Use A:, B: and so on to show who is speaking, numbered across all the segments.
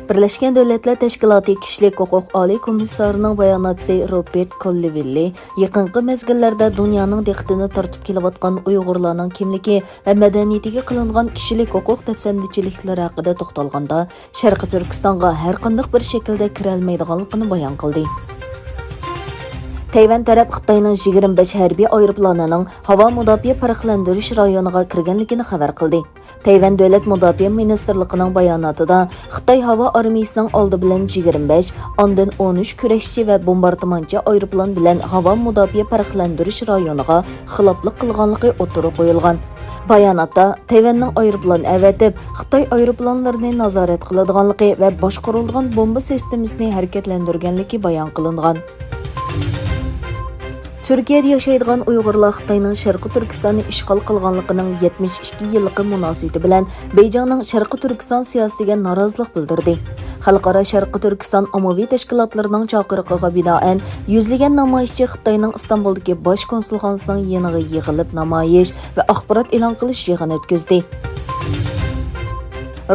A: Birleşken Devletler Teşkilatı Kişilik Hukuk Ali Komissarının bayanatçısı Robert Colville, yaqinqi mezgillarda dunyoning diqqatini tortib kelayotgan Uyg'urlarning kimligi va madaniyatiga qilingan kishilik huquq tafsandichiliklari haqida to'xtalganda, Sharqi Turkistonga har qanday bir shaklda kira olmaydiganligini bayon qildi. Tayvan taraf Xitoyning 25 harbiy aeroplanining havo mudofaa farqlantirish rayoniga kirganligini xabar qildi. Tayvan davlat mudofaa ministrligining bayonotida Xitoy havo armiyasining oldi bilan 25, ondan 13 kurashchi va bombardimonchi aeroplan bilan havo mudofaa farqlantirish rayoniga xiloflik qilganligi o'tirib qo'yilgan. Bayonotda Tayvanning aeroplan avatib, Xitoy aeroplanlarini nazorat qiladiganligi va boshqarilgan bomba sistemasini harakatlantirganligi bayon qilingan. Türkiye'de yaşaydigan Uyg'urlar Xitoyning Sharqi Turkistonni ishg'ol qilganligining 72 yillik munosabati bilan Beyjingning Sharqi Turkiston siyosatiga norozilik bildirdi. Xalqaro Sharqi Turkiston ommaviy tashkilotlarining chaqirig'iga binoan yuzlagan namoyishchi Xitoyning Istanbuldagi bosh konsulxonasining yeniga yig'ilib namoyish va axborot e'lon qilish yig'ini o'tkazdi.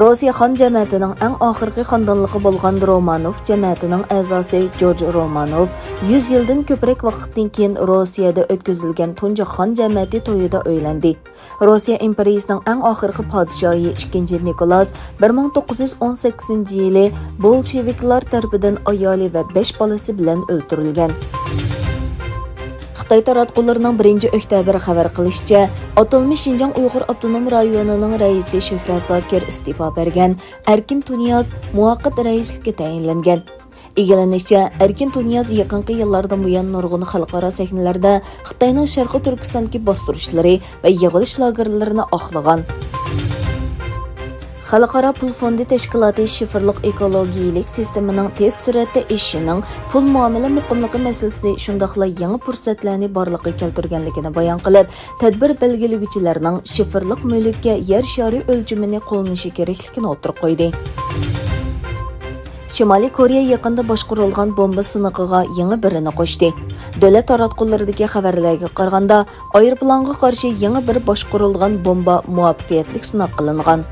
A: Rossiya xon jamiyatining eng oxirgi xonadonligi bo'lgan Romanov jamiyatining a'zosi George Romanov 100 yildan ko'proq vaqtdan keyin Rossiyada o'tkazilgan tunji xon jamiyati to'yida uylandi. Rossiya imperiyasining eng oxirgi podshohi 2 Nikolas 1918-yili bolsheviklar tomonidan ayoli va 5 bolasi bilan o'ldirilgan. Xitoy taratqullarining 1-oktyabr xabar qilishicha, atalmish Şinjan Uyg'ur avtonom rayonining raisi Shuhrat Zokir istifa bergan, Erkin Tunyaz muvaqqat raislikka tayinlangan. Egallanishicha, Erkin Tunyaz yaqinqi yillardan buyon nurg'un xalqaro sahnalarda Xitoyning Sharqi Turkistondagi bostirishlari va yig'ilish lagerlarini oqlagan. Xalqaro pul fondi tashkiloti shifrliq ekologiyalik sistemaning tez suratda ishining pul muomala muqimligi masalasi shundoqla yangi fursatlarni borliqqa keltirganligini bayon qilib, tadbir belgilaguvchilarning shifrliq mulkka yer shari o'lchimini qo'llanishi kerakligini o'tirib qo'ydi. Shimoliy Koreya yaqinda boshqarilgan bomba siniqiga yangi birini qo'shdi. Davlat taratqullaridagi xabarlarga qaraganda, aeroplanga qarshi yangi bir boshqarilgan bomba muvaffaqiyatli sinab qilingan.